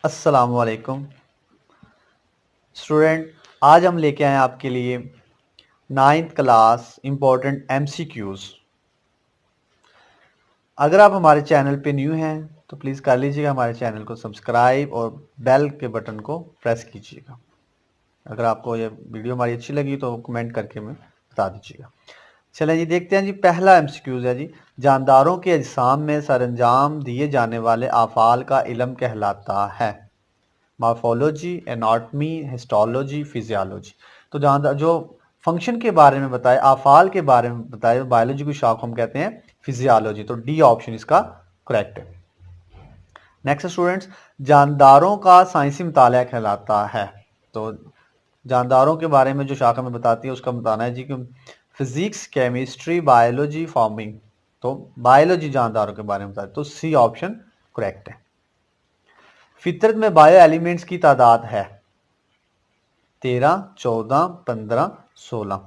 अस्सलामुअलैकुम स्टूडेंट, आज हम लेके आए हैं आपके लिए 9th क्लास इम्पोर्टेंट एमसीक्यूज। अगर आप हमारे चैनल पे न्यू हैं तो प्लीज़ कर लीजिएगा हमारे चैनल को सब्सक्राइब और बेल के बटन को प्रेस कीजिएगा। अगर आपको ये वीडियो हमारी अच्छी लगी तो कमेंट करके हमें बता दीजिएगा। चलें जी, देखते हैं जी। पहला एमसीक्यूज है जी, जानदारों के अजसाम में सरअंजाम दिए जाने वाले आफाल का इल्म कहलाता है। Morphology, anatomy, histology, physiology. तो जहाँ जो फंक्शन के बारे में बताए, आफाल के बारे में बताए, बायोलॉजी की शाख हम कहते हैं फिजियोलॉजी। तो डी ऑप्शन इसका करेक्ट है। नेक्स्ट स्टूडेंट्स, जानदारों का साइंसी मुताला कहलाता है। तो जानदारों के बारे में जो शाखा में बताती है उसका बताना है जी कि फिजिक्स, केमिस्ट्री, बायोलॉजी, फार्मिंग। तो बायोलॉजी जानदारों के बारे में बताती है, तो सी ऑप्शन करेक्ट है। फितरत में बायो एलिमेंट्स की तादाद है 13, 14, 15, 16।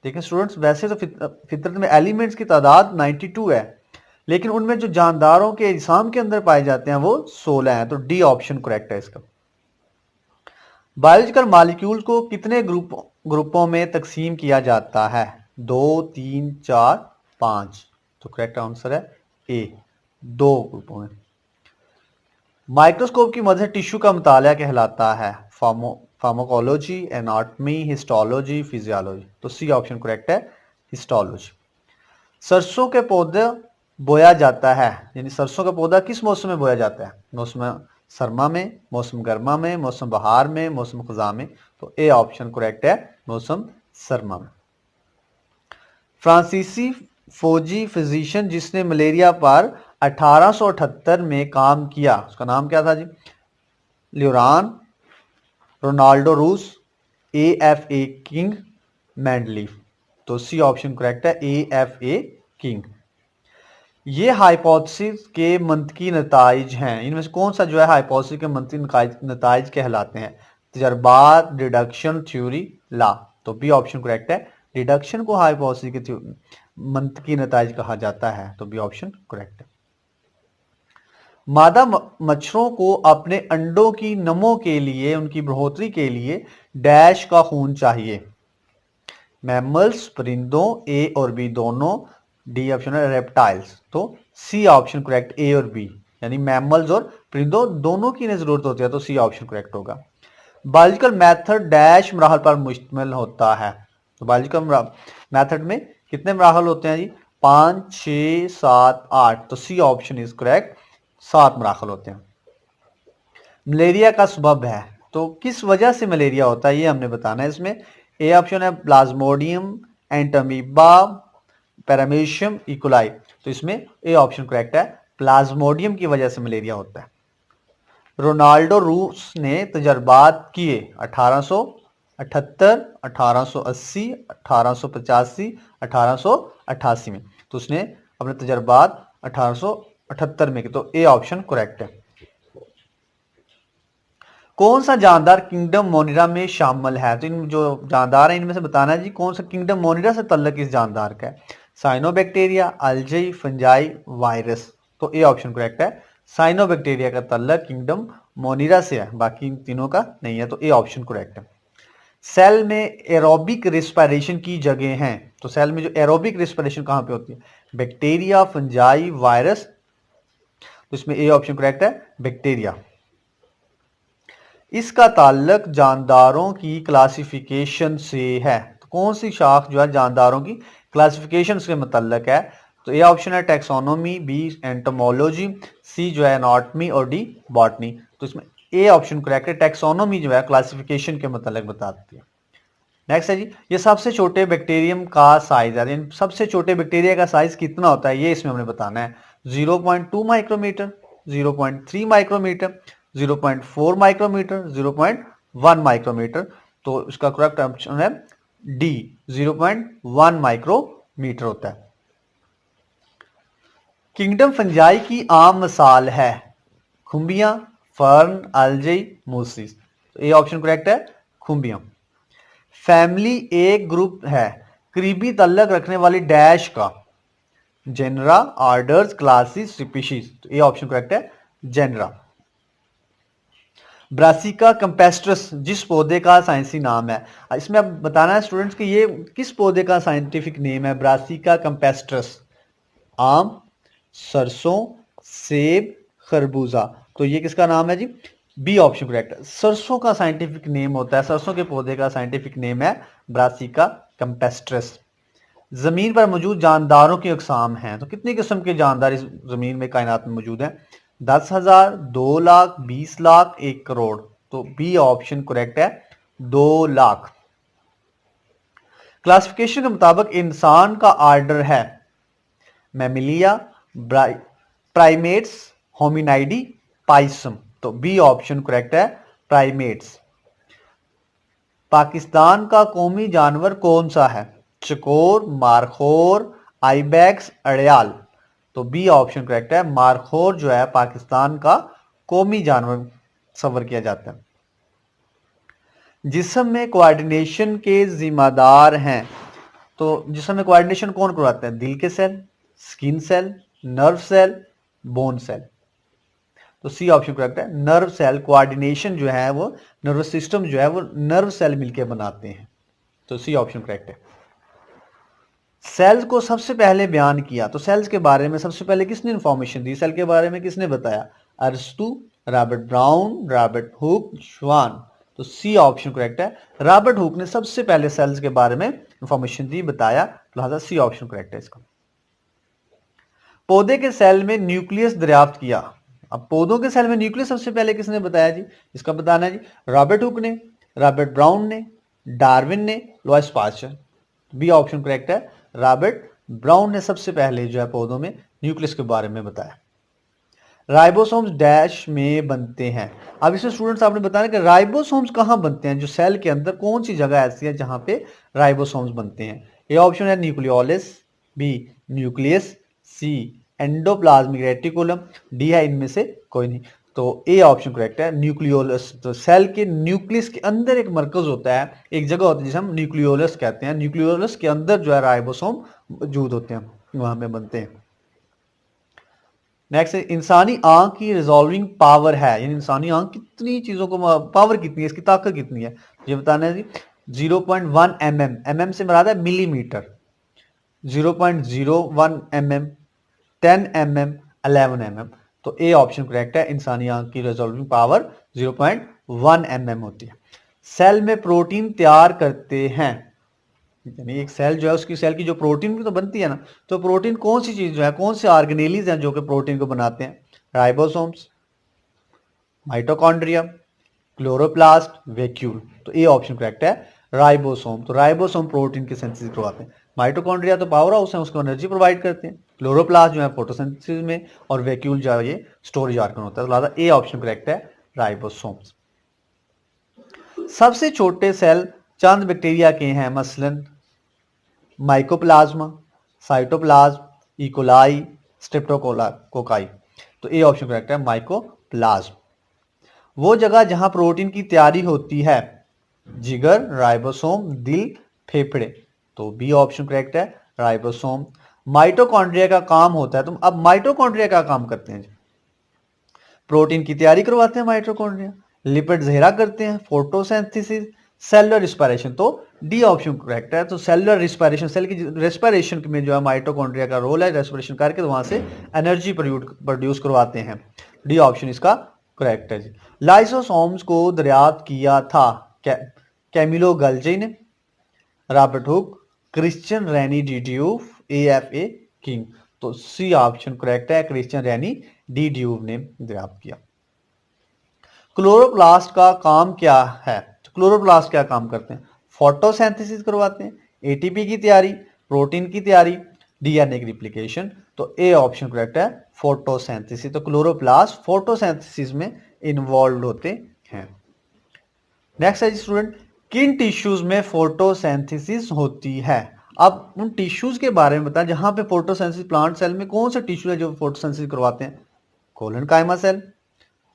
देखिए स्टूडेंट्स, वैसे तो फितरत में एलिमेंट्स की तादाद 92 है, लेकिन उनमें जो जानदारों के अजसाम के अंदर पाए जाते हैं वो 16 हैं। तो डी ऑप्शन करेक्ट है इसका। बायोलॉजिकल मॉलिक्यूल को कितने ग्रुपों में तकसीम किया जाता है? 2, 3, 4, 5। तो करेक्ट आंसर है ए, 2 ग्रुपों में। माइक्रोस्कोप की मदद से टिश्यू का मुताला कहलाता है। Pharmacology, anatomy, histology, physiology. तो सी ऑप्शन करेक्ट है, हिस्टोलॉजी। सरसों के पौधे बोया जाता है, यानी सरसों का पौधा किस मौसम में बोया जाता है? मौसम सरमा में, मौसम गर्मा में, मौसम बहार में, मौसम खजा में। तो ए ऑप्शन करेक्ट है, मौसम सरमा में। फ्रांसीसी फौजी फिजिशियन जिसने मलेरिया पर 1878 में काम किया, उसका नाम क्या था जी? ल्यूरान, रोनाल्डो रूस, ए किंग, मैंडलीफ। तो सी ऑप्शन करेक्ट है, ए किंग। ये हाइपोथेसिस के मंतकी नताइज हैं। इनमें से कौन सा जो है हाइपोथेसिस के मंतकी नताइज कहलाते हैं? तजर्बात, डिडक्शन, थ्योरी, ला। तो बी ऑप्शन करेक्ट है, डिडक्शन को हाइपोथेसिस के मंतकी नताइज कहा जाता है। तो बी ऑप्शन करेक्ट है। मादा मच्छरों को अपने अंडों की नमों के लिए, उनकी बढ़ोतरी के लिए डैश का खून चाहिए? मैमल्स, परिंदों, ए और बी दोनों, डी ऑप्शन है रेप्टाइल्स। तो सी ऑप्शन करेक्ट, ए और बी, यानी मैमल्स और परिंदों दोनों की इन्हें जरूरत होती है। तो सी ऑप्शन करेक्ट होगा। बायोलॉजिकल मेथड डैश मराहल पर मुश्तमिल होता है? तो बायोलॉजिकल मेथड में कितने मराहल होते हैं जी? 5, 6, 7, 8। तो सी ऑप्शन इज करेक्ट, 7 मराहल होते हैं। मलेरिया का सबब है, तो किस वजह से मलेरिया होता है ये हमने बताना है इसमें। ए ऑप्शन है प्लाज्मोडियम, एंटमीबा, पैरामीशियम, इकोलाई। तो इसमें ए ऑप्शन करेक्ट है, प्लाज्मोडियम की वजह से मलेरिया होता है। रोनाल्डो रूस ने तजर्बात किए 1878, 1880, 1885, 1888 में। तो उसने अपने तजर्बात 1878 में किए। तो ए ऑप्शन करेक्ट है। कौन सा जानदार किंगडम मोनिरा में शामिल है? तो इन जो जानदार हैं इनमें से बताना है जी कौन सा किंगडम मोनिरा से तल्लक इस जानदार का है। Cyanobacteria, algae, fungi, virus. तो ए ऑप्शन करेक्ट है, साइनोबैक्टीरिया का तल्लक किंगडम मोनिरा से है, बाकी तीनों का नहीं है। तो ए ऑप्शन करेक्ट है। सेल में एरोबिक रिस्पिरेशन की जगह हैं, तो सेल में जो एरोबिक रिस्पिरेशन कहां पे होती है? Bacteria, fungi, virus. तो इसमें ए ऑप्शन करेक्ट है, बैक्टीरिया। इसका ताल्लुक जानदारों की क्लासिफिकेशन से है। तो कौन सी शाख जो है जानदारों की क्लासिफिकेशन से मुतल्लक है? तो ए ऑप्शन है टैक्सोनॉमी, बी एंटोमोलॉजी, सी जो है एनाटॉमी और डी बॉटनी। तो इसमें ए ऑप्शन करेक्ट है, टैक्सोनॉमी जो है क्लासिफिकेशन के मुतल्लक बताती है। नेक्स्ट है जी, ये सबसे छोटे बैक्टीरियम का साइज है, सबसे छोटे बैक्टीरिया का साइज कितना होता है ये इसमें हमने बताना है। 0.2 माइक्रोमीटर, 0.3 माइक्रोमीटर, 0.4 माइक्रोमीटर, 0.1 माइक्रोमीटर। तो इसका करेक्ट ऑप्शन है डी, 0.1 माइक्रोमीटर होता है। किंगडम फंजाई की आम मिसाल है खुम्बियां, फर्न, अल्जी, मूसिस। तो ये ऑप्शन करेक्ट है, खुम्बियां। फैमिली एक ग्रुप है करीबी तल्लक रखने वाली डैश का? Genera, orders, classes, species. तो ये ऑप्शन करेक्ट है, जेनरा। ब्रासिका कैम्पेस्ट्रस जिस पौधे का साइंसी नाम है, इसमें अब बताना है स्टूडेंट्स कि ये किस पौधे का साइंटिफिक नेम है। ब्रासिका कैम्पेस्ट्रस, आम, सरसों, सेब, खरबूजा। तो ये किसका नाम है जी? बी ऑप्शन करेक्ट है। सरसों का साइंटिफिक नेम होता है, सरसों के पौधे का साइंटिफिक नेम है ब्रासिका कैम्पेस्ट्रस। जमीन पर मौजूद जानदारों की अकसाम हैं, तो कितनी किस्म के जानदार इस जमीन में कायनात में मौजूद हैं? 10,000, 2 लाख, 20 लाख, 1 करोड़। तो बी ऑप्शन करेक्ट है, 2 लाख। क्लासिफिकेशन के मुताबिक इंसान का आर्डर है मैमिलिया, प्राइमेट्स, होमिनाइडी, पाइसम। तो बी ऑप्शन करेक्ट है, प्राइमेट्स। पाकिस्तान का कौमी जानवर कौन सा है? चकोर, मारखोर, आइबैक्स, अड़याल। तो बी ऑप्शन करेक्ट है, मारखोर जो है पाकिस्तान का कौमी जानवर सफर किया जाता है। जिस्म में कोऑर्डिनेशन के जिम्मेदार हैं, तो जिस्म में कोऑर्डिनेशन कौन करवाते हैं? दिल के cell, skin cell, nerve cell, bone cell. तो सी ऑप्शन करेक्ट है, नर्व सेल। कोऑर्डिनेशन जो है वो नर्वस सिस्टम जो है वो नर्व सेल मिलकर बनाते हैं। तो सी ऑप्शन करेक्ट है। सेल्स को सबसे पहले बयान किया, तो सेल्स के बारे में सबसे पहले किसने इंफॉर्मेशन दी? सेल के बारे में किसने बताया? Aristo, Robert brown, Robert Hooke, श्वान। तो सी ऑप्शन करेक्ट है, रॉबर्ट हुक ने सबसे पहले सेल्स के बारे में इंफॉर्मेशन दी, बताया, लिहाजा सी ऑप्शन करेक्ट है इसका। पौधे के सेल में न्यूक्लियस दरियाफ्त किया, अब पौधों के सेल में न्यूक्लियस सबसे पहले किसने बताया जी? इसका बताना है जी, रॉबर्ट हुक ने, रॉबर्ट ब्राउन ने, डार्विन ने, Louis Pasteur. B option correct है, रॉबर्ट ब्राउन ने सबसे पहले जो है पौधों में न्यूक्लियस के बारे में बताया। राइबोसोम्स डैश में बनते हैं। अब इसमें स्टूडेंट्स आपने बताया कि राइबोसोम्स कहां बनते हैं, जो सेल के अंदर कौन सी जगह ऐसी है जहां पे राइबोसोम्स बनते हैं? ए ऑप्शन है न्यूक्लियोलस, बी न्यूक्लियस, सी एंडोप्लाज्मिक रेटिकुलम, डी है इनमें से कोई नहीं। तो ए ऑप्शन करेक्ट है, न्यूक्लियोलस। तो सेल के न्यूक्लियस के अंदर एक मरकज होता है, एक जगह होती है जिसे हम न्यूक्लियोलस कहते हैं। न्यूक्लियोलस के अंदर जो है राइबोसोम मौजूद होते हैं, वहां पे बनते हैं। नेक्स्ट, इंसानी आंख की रिजॉल्विंग पावर है, यानी इंसानी आंख कितनी चीजों को, पावर कितनी है, इसकी ताकत कितनी है, ये बताना है जी। 0.1 mm, mm से मुराद है मिलीमीटर। 0.01 mm, 10 mm, 11 mm। तो ए ऑप्शन करेक्ट है, इंसानी आंख की रिजॉल्विंग पावर 0.1 mm होती है। सेल में प्रोटीन तैयार करते हैं, यानी एक सेल जो है उसकी सेल की जो प्रोटीन भी तो बनती है ना, तो प्रोटीन कौन सी चीज जो है, कौन से ऑर्गेनेलीज हैं जो कि प्रोटीन को बनाते हैं? Ribosomes, mitochondria, chloroplast, vacuole. तो ए ऑप्शन करेक्ट है, राइबोसोम। तो राइबोसोम प्रोटीन की सिंथेसिस करवाते हैं। माइटोकॉन्ड्रिया तो पावर हाउस है, उसको एनर्जी प्रोवाइड करते हैं। क्लोरोप्लास्ट जो है फोटोसिंथेसिस में, और वैक्यूल जो है ये स्टोरेज ऑर्गन होता है। तो लिहाजा ए ऑप्शन करेक्ट है, राइबोसोम्स। सबसे छोटे सेल चंद बैक्टीरिया के हैं, मसलन माइकोप्लाज्मा, साइटोप्लाज्म, इकोलाई, स्ट्रेप्टोकोकाई। तो ए ऑप्शन करेक्ट है, माइकोप्लाज्म। वो जगह जहां प्रोटीन की तैयारी होती है, जिगर, राइबोसोम, दिल, फेफड़े। तो बी ऑप्शन करेक्ट है, राइबोसोम। माइटोकॉन्ड्रिया का काम होता है, तुम अब माइटोकॉन्ड्रिया का काम करते हैं, प्रोटीन की तैयारी करवाते हैं माइटोकॉन्ड्रिया, लिपिड जहरा करते हैं, फोटोसिंथेसिस, सेलुलर रिस्पायरेशन। तो डी ऑप्शन करेक्ट है। तो सेलुलर रिस्पायरेशन, सेल की रेस्पिरेशन में जो है माइटोकॉन्ड्रिया का रोल है, रेस्पिरेशन करके तो वहां से एनर्जी प्रोड्यूस करवाते हैं। डी ऑप्शन इसका करेक्ट है जी। लाइसोसोम्स को दरियाफ्त किया था कैमिलो गल्जी ने, रॉबर्ट हुक, क्रिश्चियन रेनी डिड्यूफ, AFA किंग। तो सी ऑप्शन करेक्ट है, क्रिश्चियन रेनी डिड्यूफ ने दरियाफ्त किया। क्लोरोप्लास्ट का काम क्या है? तो क्लोरोप्लास्ट क्या काम करते हैं? फोटोसिंथेसिस करवाते हैं, ATP की तैयारी, प्रोटीन की तैयारी, DNA की रिप्लिकेशन। तो ए ऑप्शन करेक्ट है, फोटोसिंथेसिस। तो क्लोरोप्लास्ट फोटोसिंथेसिस में इन्वॉल्व होते हैं। नेक्स्ट है स्टूडेंट, किन टिश्यूज में फोटोसिंथेसिस होती है? अब उन टिश्यूज के बारे में बताएं जहां पे फोटोसिंथेसिस, प्लांट सेल में कौन से टिश्यू है जो फोटोसिंथेसिस करवाते हैं? Collenchyma cell,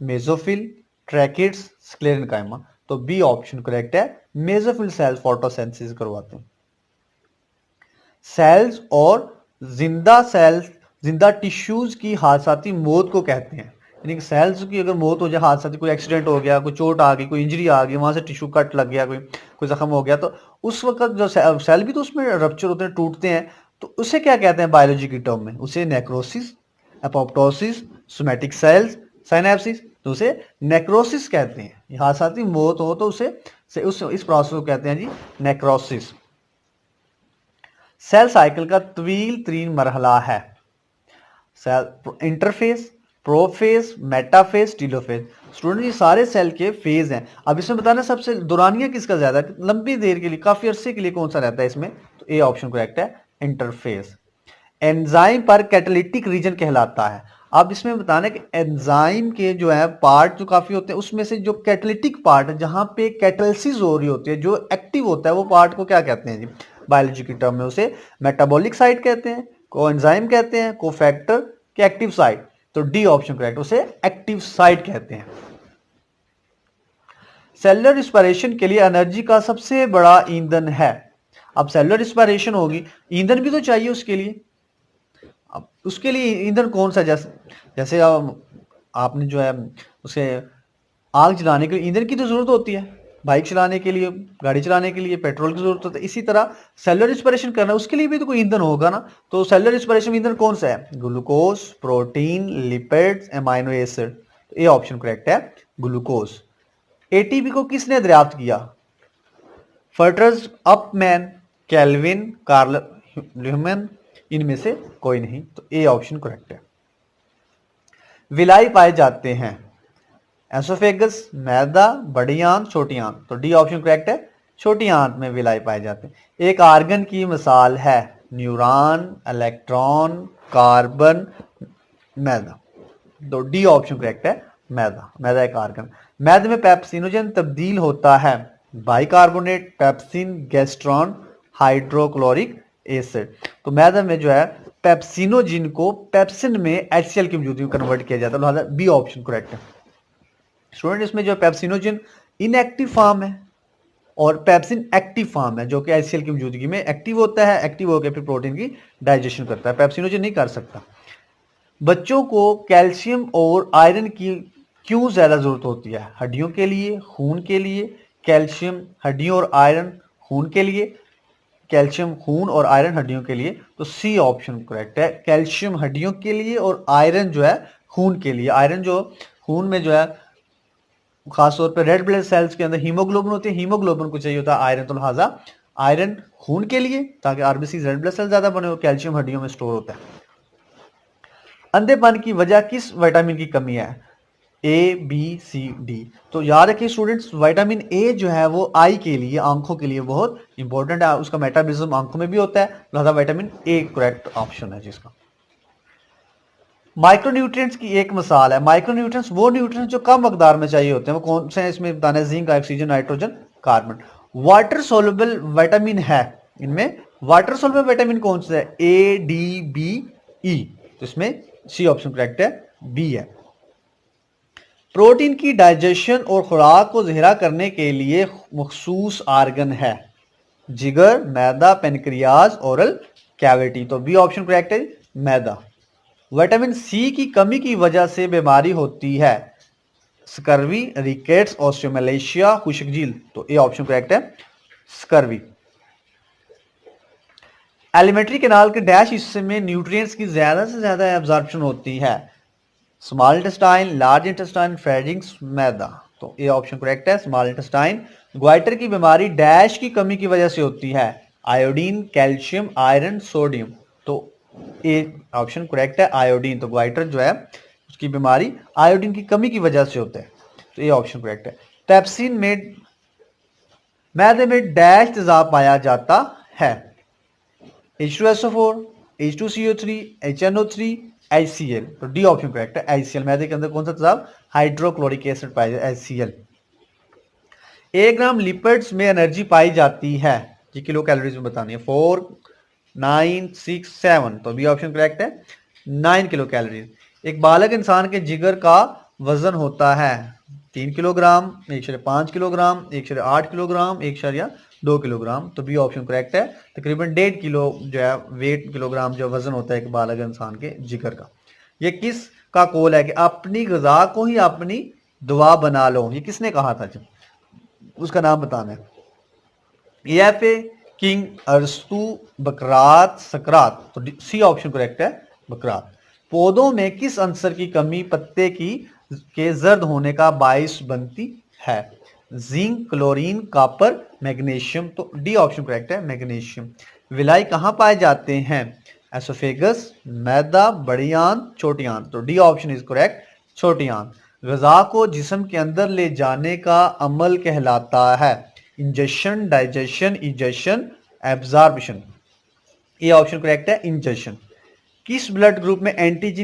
mesophyll, tracheids, sclerenchyma. तो बी ऑप्शन करेक्ट है, मेसोफिल सेल फोटोसिंथेसिस करवाते हैं। सेल्स और जिंदा टिश्यूज की हादसाती मौत को कहते हैं, यानी कि सेल्स की अगर मौत हो जाए, हादसा, कोई एक्सीडेंट हो गया, कोई चोट आ गई, कोई इंजरी आ गई, वहां से टिश्यू कट लग गया, कोई जख्म हो गया, तो उस वक्त जो सेल भी तो उसमें रप्चर होते हैं, टूटते हैं, तो उसे क्या कहते हैं बायोलॉजी की टर्म में? उसे necrosis, apoptosis, somatic cells, synapsis, तो उसे नेक्रोसिस कहते हैं। हादसा की मौत हो तो उसे इस प्रोसेस को कहते हैं जी नेक्रोसिस। सेल साइकिल का तवील तरीन मरहला है cell interphase, prophase, metaphase, telophase. Student ये सारे सेल के फेज हैं। अब इसमें बताना सबसे दौरानिया किसका ज्यादा है, लंबी देर के लिए, काफी अरसे के लिए कौन सा रहता है इसमें? तो ए ऑप्शन करेक्ट है, इंटरफेज। एंजाइम पर कैटालिटिक रीजन कहलाता है। अब इसमें बताना है कि एंजाइम के जो है पार्ट जो काफी होते हैं, उसमें से जो कैटालिटिक पार्ट है, जहां पे कैटालिसिस हो रही होती है, जो एक्टिव होता है, वो पार्ट को क्या कहते हैं जी बायोलॉजी की टर्म में? उसे मेटाबॉलिक साइट कहते हैं, को एंजाइम कहते हैं, को फैक्टर के एक्टिव साइट। तो डी ऑप्शन करेक्ट, उसे एक्टिव साइट कहते हैं। सेलुलर रिस्पायरेशन के लिए एनर्जी का सबसे बड़ा ईंधन है। अब सेलुलर रिस्पायरेशन होगी, ईंधन भी तो चाहिए उसके लिए। अब उसके लिए ईंधन कौन सा? जैसे जैसे आपने जो है उसे आग जलाने के लिए ईंधन की तो जरूरत होती है, बाइक चलाने के लिए, गाड़ी चलाने के लिए पेट्रोल की जरूरत होती है। इसी तरह सेलुलर रिस्पिरेशन करना, उसके लिए भी तो कोई ईंधन होगा ना। तो सेलुलर रिस्पिरेशन ईंधन कौन सा है? Glucose, protein, lipids, amino acid. ये ऑप्शन करेक्ट है, ग्लूकोज। एटीपी को किसने दरियाफ्त किया? फर्टर्स, अपमैन, कैल्विन, कार्ल ह्यूमन, इनमें से कोई नहीं। तो ए ऑप्शन करेक्ट है। विलाई पाए जाते हैं एसोफेगस, मैदा, बड़ी आंत, छोटी आंत। तो डी ऑप्शन करेक्ट है, छोटी आंत में विलाई पाए जाते हैं। एक आर्गन की मिसाल है न्यूरॉन, इलेक्ट्रॉन, कार्बन, मैदा। तो डी ऑप्शन करेक्ट है, मैदा। मैदा एक आर्गन। मैदे में पेप्सिनोजन तब्दील होता है बाइकार्बोनेट, पेप्सिन, गैस्ट्रॉन, हाइड्रोक्लोरिक एसिड। तो मैदे में जो है पेप्सिनोजिन को पेप्सिन में HCl की मौजूदगी में कन्वर्ट किया जाता है। लिहाजा बी ऑप्शन करेक्ट है। स्टूडेंट इसमें जो पेप्सिनोजिन इनएक्टिव फॉर्म है और पेप्सिन एक्टिव फॉर्म है, जो कि HCl की मौजूदगी में एक्टिव होता है, एक्टिव होकर फिर प्रोटीन की डाइजेशन करता है, पेप्सिनोजिन नहीं कर सकता। बच्चों को कैल्शियम और आयरन की क्यों ज्यादा जरूरत होती है? हड्डियों के लिए, खून के लिए? कैल्शियम, हड्डियों और आयरन खून के लिए, कैल्शियम खून और आयरन हड्डियों के लिए। तो सी ऑप्शन करेक्ट है, कैल्शियम हड्डियों के लिए और आयरन जो है खून के लिए। आयरन जो खून में जो है खासतौर पर रेड ब्लड सेल्स के अंदर हीमोग्लोबिन होती है, हीमोग्लोबिन को चाहिए होता है आयरन। तो लिहाजा आयरन खून के लिए, ताकि आरबीसी रेड ब्लड सेल ज्यादा बने, और कैल्शियम हड्डियों में स्टोर होता है। अंधेपन की वजह किस विटामिन की कमी है? ए, बी, सी, डी। तो याद रखिए स्टूडेंट्स, विटामिन ए जो है वो आई के लिए, आंखों के लिए बहुत इंपॉर्टेंट है, उसका मेटाबॉलिज्म आंखों में भी होता है, लिहाजा विटामिन ए करेक्ट ऑप्शन है जिसका। माइक्रोन्यूट्रिएंट्स की एक मिसाल है। माइक्रोन्यूट्रिएंट्स वो न्यूट्रिएंट्स जो कम मकदार में चाहिए होते हैं, वो कौन से हैं? इसमें बताना है zinc, oxygen, nitrogen, carbon. Water soluble vitamin है इनमें। वाटर सोल्युबल विटामिन कौन सा है? ए, डी, बी, ई। तो इसमें सी ऑप्शन करेक्ट है, बी है। प्रोटीन की डाइजेशन और खुराक को जहरा करने के लिए मखसूस आर्गन है जिगर, मैदा, पेनक्रियाज, ओरल कैविटी। तो बी ऑप्शन करेक्ट है, मैदा। विटामिन सी की कमी की वजह से बीमारी होती है स्कर्वी, रिकेट्स, ऑस्टियोमलेशिया, खुशक झील। तो ए ऑप्शन करेक्ट है, स्कर्वी। एलिमेंट्री कैनाल के डैश हिस्से में न्यूट्रिएंट्स की ज्यादा से ज्यादा एब्जॉर्प्शन होती है small intestine, large intestine, pharynx, मैदा। तो ए ऑप्शन करेक्ट है, स्मॉल इंटेस्टाइन। ग्वाइटर की बीमारी डैश की कमी की वजह से होती है आयोडीन, कैल्शियम, आयरन, सोडियम। तो ए ऑप्शन करेक्ट है, आयोडीन। तो ग्वाइटर जो है उसकी बीमारी आयोडीन की कमी की वजह से होता है। तो ए ऑप्शन करेक्ट है। पेप्सिन में मैदे में डैश तेजाब पाया जाता है H2SO4, H2CO3, HNO3, HCl। तो डी ऑप्शन करेक्ट है, HCl। मैदे के अंदर कौन सा तेजाब? हाइड्रोक्लोरिक एसिड पाया जाता है, HCl। 1 ग्राम लिपिड्स में एनर्जी पाई जाती है जी, किलो कैलोरीज में बतानी है, 4, 9, 6, 7। तो बी ऑप्शन करेक्ट है, 9 किलो कैलोरीज। एक बालक इंसान के जिगर का वजन होता है 3 किलोग्राम, 1.5 किलोग्राम, 1.8 किलोग्राम, 1.2 किलोग्राम। तो बी ऑप्शन करेक्ट है, तकरीबन 1.5 किलो जो है वेट, किलोग्राम जो वजन होता है एक बालक इंसान के जिगर का। ये किस का कौल है कि अपनी ग़िज़ा को ही अपनी दुआ बना लो। ये किसने कहा था? जब उसका नाम बताना है। एफ ए किंग, अरस्तु, बकरात, सकरात। तो सी ऑप्शन करेक्ट है, बकरात। पौधों में किस अंसर की कमी पत्ते के जर्द होने का बाइस बनती है? Zinc, chlorine, copper, magnesium. तो डी ऑप्शन करेक्ट है, मैग्नीशियम। विलाई कहाँ पाए जाते हैं? एसोफेगस, मैदा, बड़ी आंत, छोटी आंत। तो डी ऑप्शन इज करेक्ट, छोटी आंत। ग़िज़ा को जिस्म के अंदर ले जाने का अमल कहलाता है? Ingestion, digestion, egestion, absorption. ये ऑप्शन करेक्ट है, इंजेशन। किस ब्लड ग्रुप में एंटीजन